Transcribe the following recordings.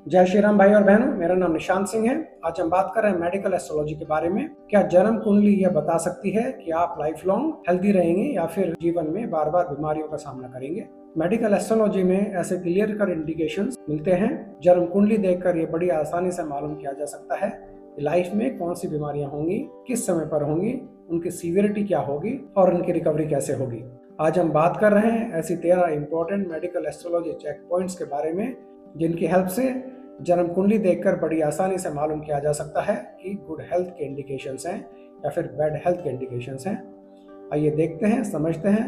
जय श्री राम भाई और बहनों, मेरा नाम निशांत सिंह है। आज हम बात कर रहे हैं मेडिकल एस्ट्रोलॉजी के बारे में। क्या जन्म कुंडली यह बता सकती है कि आप लाइफ लॉन्ग हेल्दी रहेंगे या फिर जीवन में बार बार बीमारियों का सामना करेंगे? मेडिकल एस्ट्रोलॉजी में ऐसे क्लियर कट इंडिकेशंस मिलते हैं। जन्म कुंडली देखकर ये बड़ी आसानी से मालूम किया जा सकता है कि लाइफ में कौन सी बीमारियां होंगी, किस समय पर होंगी, उनकी सीवियरिटी क्या होगी और उनकी रिकवरी कैसे होगी। आज हम बात कर रहे हैं ऐसी 13 important medical astrology check points के बारे में, जिनकी हेल्प से जन्म कुंडली देखकर बड़ी आसानी से मालूम किया जा सकता है कि गुड हेल्थ के इंडिकेशंस हैं या फिर बैड हेल्थ के इंडिकेशंस हैं। आइए देखते हैं, समझते हैं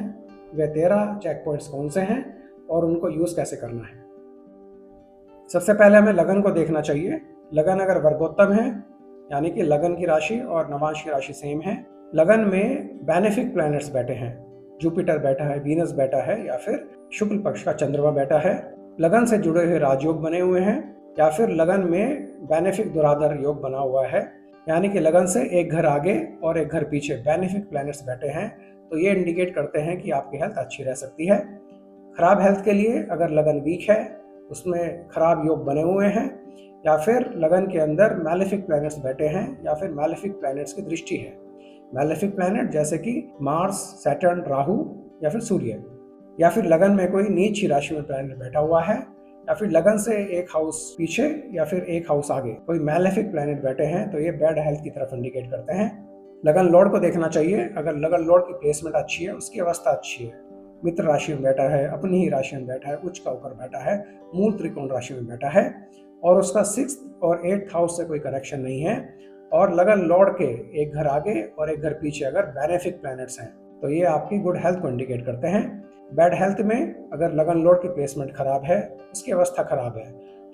वे 13 चेक पॉइंट्स कौन से हैं और उनको यूज़ कैसे करना है। सबसे पहले हमें लगन को देखना चाहिए। लगन अगर वर्गोत्तम है, यानी कि लगन की राशि और नवांश की राशि सेम है, लगन में बेनिफिक प्लैनेट्स बैठे हैं, जुपिटर बैठा है, वीनस बैठा है या फिर शुक्ल पक्ष का चंद्रमा बैठा है, लगन से जुड़े हुए राजयोग बने हुए हैं या फिर लगन में बेनिफिक दुराधर योग बना हुआ है, यानी कि लगन से एक घर आगे और एक घर पीछे बेनिफिक प्लैनेट्स बैठे हैं, तो ये इंडिकेट करते हैं कि आपकी हेल्थ अच्छी रह सकती है। खराब हेल्थ के लिए अगर लगन वीक है, उसमें खराब योग बने हुए हैं या फिर लगन के अंदर मैलेफिक प्लैनेट्स बैठे हैं या फिर मैलेफिक प्लैनेट्स की दृष्टि है। मैलेफिक प्लैनेट जैसे कि मार्स, सैटर्न, राहु या फिर सूर्य, या फिर लगन में कोई नीच ही राशि में प्लैनेट बैठा हुआ है, या फिर लगन से एक हाउस पीछे या फिर एक हाउस आगे कोई मैलेफिक प्लैनेट बैठे हैं, तो ये बैड हेल्थ की तरफ इंडिकेट करते हैं। लगन लॉर्ड को देखना चाहिए। अगर लगन लॉर्ड की प्लेसमेंट अच्छी है, उसकी अवस्था अच्छी है, मित्र राशि में बैठा है, अपनी ही राशि में बैठा है, उच्च का होकर बैठा है, मूल त्रिकोण राशि में बैठा है और उसका 6th और 8th हाउस से कोई कनेक्शन नहीं है, और लगन लॉर्ड के एक घर आगे और एक घर पीछे अगर बेनिफिक प्लैनेट्स हैं, तो ये आपकी गुड हेल्थ को इंडिकेट करते हैं। बैड हेल्थ में अगर लगन लॉर्ड की प्लेसमेंट खराब है, उसकी अवस्था खराब है,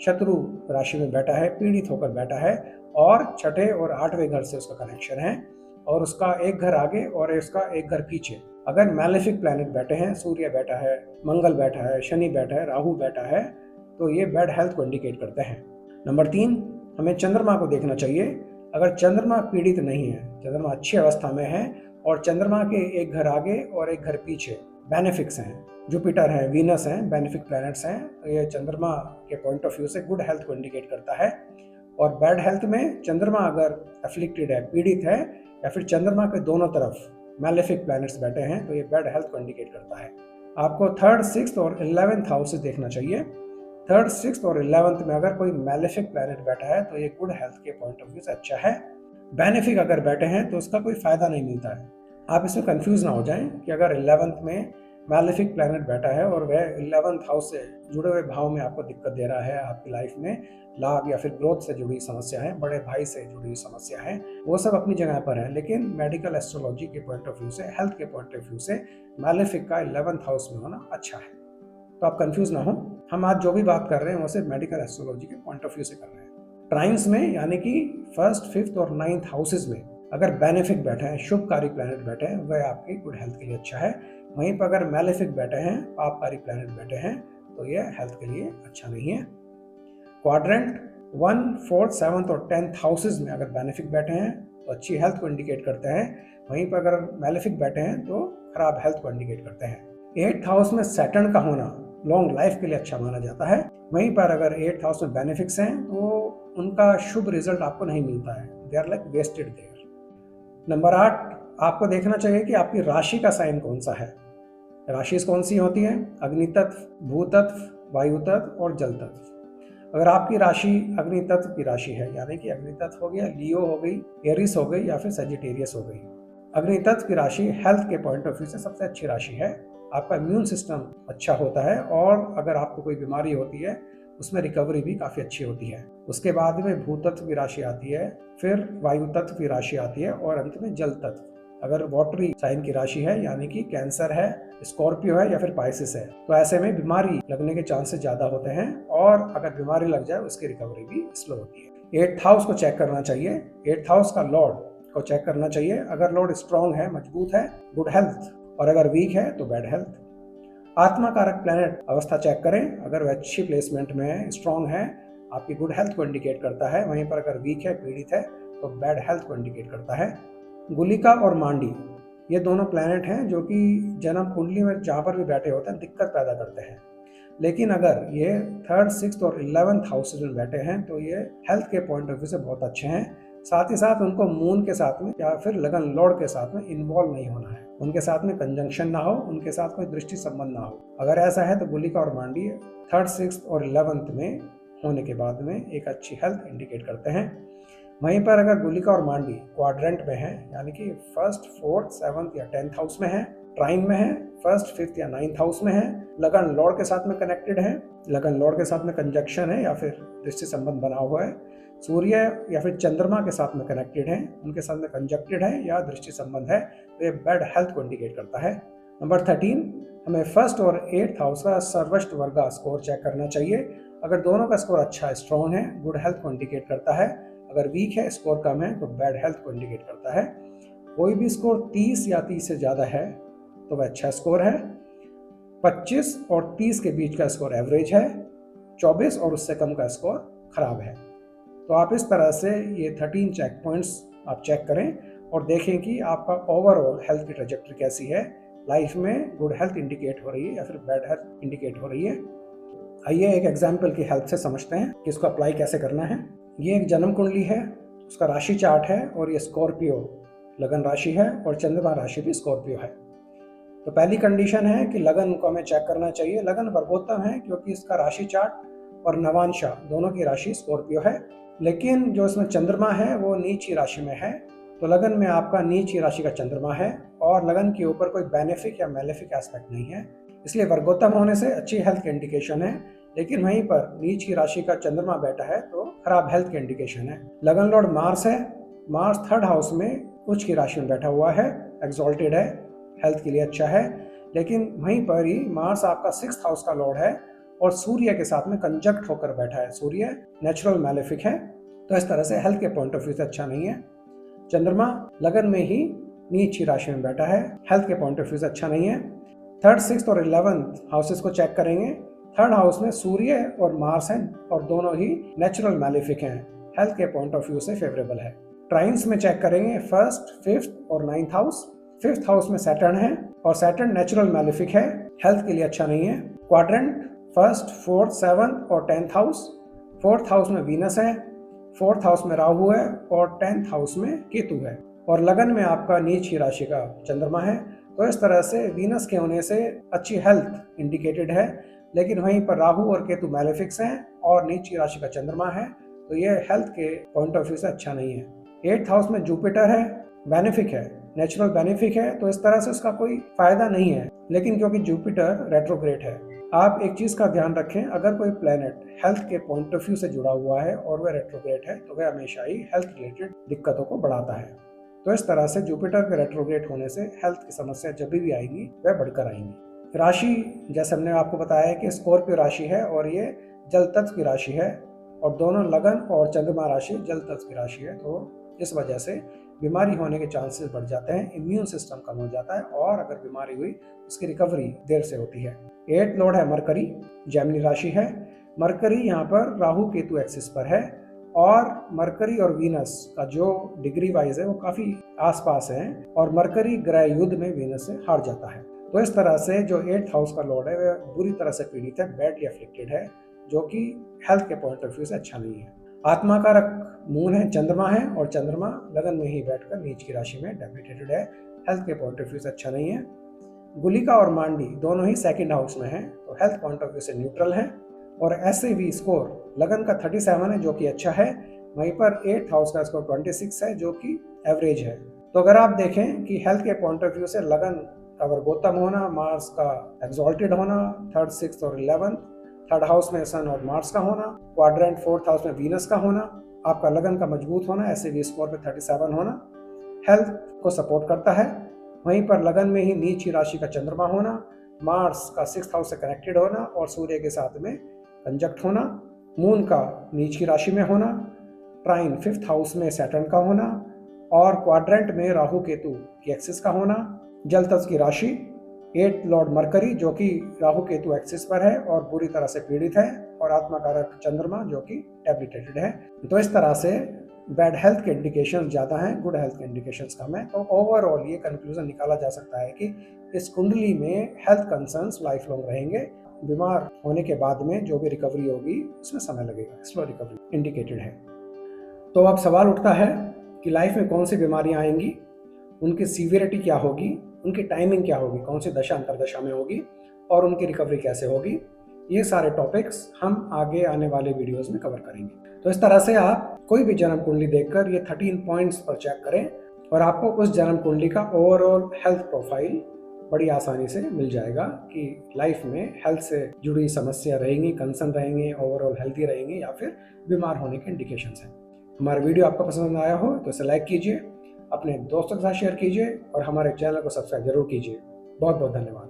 शत्रु राशि में बैठा है, पीड़ित होकर बैठा है और 6ठे और 8वें घर से उसका कनेक्शन है और उसका एक घर आगे और उसका एक घर पीछे अगर मैलेफिक प्लैनेट बैठे हैं, सूर्य बैठा है, मंगल बैठा है, शनि बैठा है, राहु बैठा है, तो ये बैड हेल्थ को इंडिकेट करते हैं। नंबर 3, हमें चंद्रमा को देखना चाहिए। अगर चंद्रमा पीड़ित नहीं है, चंद्रमा अच्छी अवस्था में है और चंद्रमा के एक घर आगे और एक घर पीछे बेनिफिक्स हैं, जुपिटर है, वीनस हैं, बेनिफिक प्लैनेट्स हैं, तो ये चंद्रमा के पॉइंट ऑफ व्यू से गुड हेल्थ को इंडिकेट करता है। और बैड हेल्थ में चंद्रमा अगर अफ्लिक्टेड है, पीड़ित है, या फिर चंद्रमा के दोनों तरफ मैलेफिक प्लैनेट्स बैठे हैं, तो ये बैड हेल्थ को इंडिकेट करता है। आपको 3rd, 6th और 11th हाउस देखना चाहिए। 3rd, 6th और 11th में अगर कोई मैलेफिक प्लैनेट बैठा है, तो ये गुड हेल्थ के पॉइंट ऑफ व्यू से अच्छा है। बेनिफिक अगर बैठे हैं तो उसका कोई फायदा नहीं मिलता है। आप इसमें कंफ्यूज ना हो जाएं कि अगर 11th में मैलेफिक प्लैनेट बैठा है और वह 11th हाउस से जुड़े हुए भाव में आपको दिक्कत दे रहा है, आपकी लाइफ में लाभ या फिर ग्रोथ से जुड़ी समस्या है, बड़े भाई से जुड़ी समस्या है, वो सब अपनी जगह पर है, लेकिन मेडिकल एस्ट्रोलॉजी के पॉइंट ऑफ व्यू से, हेल्थ के पॉइंट ऑफ व्यू से मैलेफिक का 11th हाउस में होना अच्छा है। तो आप कंफ्यूज ना हो, हम आज जो भी बात कर रहे हैं वो सिर्फ मेडिकल एस्ट्रोलॉजी के पॉइंट ऑफ व्यू से कर रहे हैं। ट्राइन्स में यानी कि 1st, 5th और 9th हाउसेज में अगर बेनिफिक बैठे हैं, शुभकारी प्लैनेट बैठे हैं, वह आपकी गुड हेल्थ के लिए अच्छा है। वहीं पर अगर मैलेफिक बैठे हैं, पापकारी प्लैनेट बैठे हैं, तो यह हेल्थ के लिए अच्छा नहीं है। क्वाड्रेंट 1, 4th, 7th और 10th हाउसेज में अगर बेनिफिक बैठे हैं तो अच्छी हेल्थ को इंडिकेट करते हैं, वहीं पर अगर मैलेफिक बैठे हैं तो खराब हेल्थ को इंडिकेट करते हैं। 8th हाउस में सैटर्न का होना लॉन्ग लाइफ के लिए अच्छा माना जाता है। वहीं पर अगर 8th हाउस में बेनिफिक्स हैं तो उनका शुभ रिजल्ट आपको नहीं मिलता है, they are like wasted there. Number 8, आपको देखना चाहिए कि आपकी राशि का साइन कौन सा है। राशि कौन सी होती है? अग्नि तत्व, भू तत्व, वायु तत्व और जल तत्व। अगर आपकी राशि अग्नि तत्व की राशि है, यानी कि अग्नि तत्व हो गया, लियो हो गई, एरिस हो गई या फिर सेजिटेरियस हो गई, अग्नि तत्व की राशि हेल्थ के पॉइंट ऑफ व्यू से सबसे अच्छी राशि है। आपका इम्यून सिस्टम अच्छा होता है और अगर आपको कोई बीमारी होती है उसमें रिकवरी भी काफ़ी अच्छी होती है। उसके बाद में भू तत्व की राशि आती है, फिर वायु तत्व की राशि आती है और अंत में जल तत्व। अगर वाटरी साइन की राशि है, यानी कि कैंसर है, स्कॉर्पियो है या फिर पाइसिस है, तो ऐसे में बीमारी लगने के चांसेस ज़्यादा होते हैं और अगर बीमारी लग जाए उसकी रिकवरी भी स्लो होती है। 8th हाउस को चेक करना चाहिए। 8th हाउस का लॉर्ड को चेक करना चाहिए। अगर लॉर्ड स्ट्रांग है, मजबूत है, गुड हेल्थ, और अगर वीक है तो बैड हेल्थ। आत्मा कारक प्लैनेट अवस्था चेक करें। अगर वह अच्छी प्लेसमेंट में है, स्ट्रांग है, आपकी गुड हेल्थ को इंडिकेट करता है। वहीं पर अगर वीक है, पीड़ित है, तो बैड हेल्थ को इंडिकेट करता है। गुलिका और मांडी ये दोनों प्लैनेट हैं जो कि जन्म कुंडली में जहाँ पर भी बैठे होते हैं दिक्कत पैदा करते हैं। लेकिन अगर ये 3rd, 6th और 11th हाउसेज में बैठे हैं तो ये हेल्थ के पॉइंट ऑफ व्यू से बहुत अच्छे हैं। साथ ही साथ उनको मून के साथ में या फिर लगन लॉर्ड के साथ में इन्वॉल्व नहीं होना है, उनके साथ में कंजंक्शन ना हो, उनके साथ कोई दृष्टि संबंध ना हो। अगर ऐसा है तो गुलिका और मांडी 3rd, 6th और 11th में होने के बाद में एक अच्छी हेल्थ इंडिकेट करते हैं। वहीं पर अगर गुलिका और मांडी क्वाड्रेंट में है, यानी कि 1st, 4th, 7th या 10th हाउस में है, ट्राइन में है, 1st, 5th या 9th हाउस में है, लगन लॉर्ड के साथ में कनेक्टेड है, लगन लॉर्ड के साथ में कंजक्शन है या फिर दृष्टि संबंध बना हुआ है, सूर्य या फिर चंद्रमा के साथ में कनेक्टेड है, उनके साथ में कंजक्टेड है या दृष्टि संबंध है, तो ये बैड हेल्थ को इंडिकेट करता है। नंबर 13, हमें 1st और 8th हाउस का सर्वश्रेष्ठ वर्ग स्कोर चेक करना चाहिए। अगर दोनों का स्कोर अच्छा है, स्ट्रॉन्ग है, गुड हेल्थ को इंडिकेट करता है। अगर वीक है, स्कोर कम है, तो बैड हेल्थ को इंडिकेट करता है। कोई भी स्कोर 30 या 30 से ज़्यादा है तो वह अच्छा स्कोर है। 25 और 30 के बीच का स्कोर एवरेज है। 24 और उससे कम का स्कोर खराब है। तो आप इस तरह से ये 13 चेक पॉइंट्स आप चेक करें और देखें कि आपका ओवरऑल हेल्थ की ट्रेजेक्टरी कैसी है, लाइफ में गुड हेल्थ इंडिकेट हो रही है या फिर बैड हेल्थ इंडिकेट हो रही है। आइए एक एग्जाम्पल की हेल्प से समझते हैं कि इसको अप्लाई कैसे करना है। ये एक जन्म कुंडली है, उसका राशि चार्ट है और ये स्कॉर्पियो लगन राशि है और चंद्रमा राशि भी स्कॉर्पियो है। तो पहली कंडीशन है कि लगन को हमें चेक करना चाहिए। लगन वर्गोत्तम है क्योंकि इसका राशि चार्ट और नवांशा दोनों की राशि स्कॉर्पियो है, लेकिन जो इसमें चंद्रमा है वो नीच ही राशि में है। तो लगन में आपका नीच ही राशि का चंद्रमा है और लगन के ऊपर कोई बेनिफिक या मेलेफिक एस्पेक्ट नहीं है, इसलिए वर्गोत्तम होने से अच्छी हेल्थ के इंडिकेशन है। लेकिन वहीं पर नीच की राशि का चंद्रमा बैठा है तो खराब हेल्थ के इंडिकेशन है। लगन लॉर्ड मार्स है, मार्स 3rd हाउस में उच्च की राशि में बैठा हुआ है, एक्सॉल्टेड है, हेल्थ के लिए अच्छा है। लेकिन वहीं पर ही मार्स आपका 6th हाउस का लॉर्ड है और सूर्य के साथ में कंजक्ट होकर बैठा है। सूर्य नेचुरल मैलेफिक है, तो इस तरह से हेल्थ के पॉइंट ऑफ व्यू से अच्छा नहीं है। चंद्रमा लगन में ही नीच की राशि में बैठा है, हेल्थ के पॉइंट ऑफ व्यू से अच्छा नहीं है। 3rd, 6th और 11th हाउसेस को चेक करेंगे। 3rd हाउस में सूर्य और मार्स हैं और दोनों ही नेचुरल मैलेफिक हैं, हेल्थ के पॉइंट ऑफ व्यू से फेवरेबल है। ट्राइन्स में चेक करेंगे 1st, 5th और 9th हाउस। 5th हाउस में सैटर्न है और सैटर्न नेचुरल मैलेफिक है, हेल्थ के लिए अच्छा नहीं है। क्वाड्रेंट 1st, 4th, 7th और 10th हाउस। 4th हाउस में वीनस है, 4th हाउस में राहु है और 10th हाउस में केतु है और लगन में आपका नीच की राशि का चंद्रमा है। तो इस तरह से वीनस के होने से अच्छी हेल्थ इंडिकेटेड है, लेकिन वहीं पर राहु और केतु मैलेफिक्स हैं और नीच की राशि का चंद्रमा है, तो ये हेल्थ के पॉइंट ऑफ व्यू से अच्छा नहीं है। 8th हाउस में जुपिटर है, बेनिफिक है, नेचुरल बेनिफिक है, तो इस तरह से उसका कोई फायदा नहीं है। लेकिन क्योंकि जुपिटर रेट्रोग्रेड है, आप एक चीज का ध्यान रखें, अगर कोई प्लेनेट हेल्थ के पॉइंट ऑफ व्यू से जुड़ा हुआ है और वह रेट्रोग्रेड है तो वह हमेशा ही हेल्थ रिलेटेड दिक्कतों को बढ़ाता है। तो इस तरह से जुपिटर के रेट्रोग्रेड होने से हेल्थ की समस्या जब भी आएंगी वह बढ़कर आएंगी। राशि जैसे हमने आपको बताया कि स्कॉर्पियो राशि है और ये जल तत्व की राशि है और दोनों लगन और चंद्रमा राशि जल तत्व की राशि है, तो इस वजह से बीमारी होने के चांसेस बढ़ जाते हैं, इम्यून सिस्टम कम हो जाता है और अगर बीमारी हुई उसकी रिकवरी देर से होती है। 8th लॉर्ड है मरकरी, जेमिनी राशि है। मरकरी यहाँ पर राहु केतु एक्सिस पर है और मरकरी और वीनस का जो डिग्री वाइज है वो काफी आसपास है और मरकरी ग्रह युद्ध में वीनस से हार जाता है। तो इस तरह से जो 8th हाउस का लॉर्ड है वह बुरी तरह से पीड़ित है, बैडली अफ्लिक्टेड है, जो कि हेल्थ के पॉइंट ऑफ व्यू से अच्छा नहीं है। आत्मा का रक मून है, चंद्रमा है और चंद्रमा लगन में ही बैठकर नीच की राशि में डेबिटेटेड है, हेल्थ के पॉइंट ऑफ व्यू से अच्छा नहीं है। गुलिका और मांडी दोनों ही 2nd हाउस में है, तो हेल्थ पॉइंट ऑफ व्यू से न्यूट्रल है और ऐसे भी स्कोर लगन का 37 है जो कि अच्छा है, वहीं पर 8th हाउस का स्कोर 26 है जो कि एवरेज है। तो अगर आप देखें कि हेल्थ के पॉइंट ऑफ व्यू से लगन का वर्गोत्तम होना, मार्स का एक्सॉल्टेड होना, 3rd, 6th और 11th, 3rd हाउस में सन और मार्स का होना, क्वाड्रेंट 4th हाउस में वीनस का होना, आपका लगन का मजबूत होना, ऐसे भी स्कोर पे 37 होना हेल्थ को सपोर्ट करता है। वहीं पर लगन में ही नीच की राशि का चंद्रमा होना, मार्स का 6th हाउस से कनेक्टेड होना और सूर्य के साथ में कंजक्ट होना, मून का नीच की राशि में होना, ट्राइन 5th हाउस में सैटर्न का होना और क्वाड्रेंट में राहु केतु की एक्सिस का होना, जल तत्व की राशि 8th लॉर्ड मरकरी जो कि राहु केतु एक्सिस पर है और बुरी तरह से पीड़ित है और आत्मा कारक चंद्रमा जो कि डेबिलिटेटेड है। तो इस तरह से बैड हेल्थ के इंडिकेशन ज़्यादा हैं, गुड हेल्थ के इंडिकेशंस कम है। तो ओवरऑल ये कंक्लूजन निकाला जा सकता है कि इस कुंडली में हेल्थ कंसर्न्स लाइफ लॉन्ग रहेंगे। बीमार होने के बाद में जो भी रिकवरी होगी उसमें समय लगेगा, स्लो रिकवरी इंडिकेटेड है। तो अब सवाल उठता है कि लाइफ में कौन सी बीमारियां आएंगी, उनकी सीवियरिटी क्या होगी, उनकी टाइमिंग क्या होगी, कौन सी दशा अंतरदशा में होगी और उनकी रिकवरी कैसे होगी। ये सारे टॉपिक्स हम आगे आने वाले वीडियोस में कवर करेंगे। तो इस तरह से आप कोई भी जन्म कुंडली देखकर ये 13 पॉइंट्स पर चेक करें और आपको उस जन्म कुंडली का ओवरऑल हेल्थ प्रोफाइल बड़ी आसानी से मिल जाएगा कि लाइफ में हेल्थ से जुड़ी समस्या रहेंगी, कंसर्न रहेंगे, ओवरऑल हेल्थी रहेंगे या फिर बीमार होने के इंडिकेशंस हैं। हमारा वीडियो आपको पसंद आया हो तो इसे लाइक कीजिए, अपने दोस्तों के साथ शेयर कीजिए और हमारे चैनल को सब्सक्राइब जरूर कीजिए। बहुत बहुत धन्यवाद।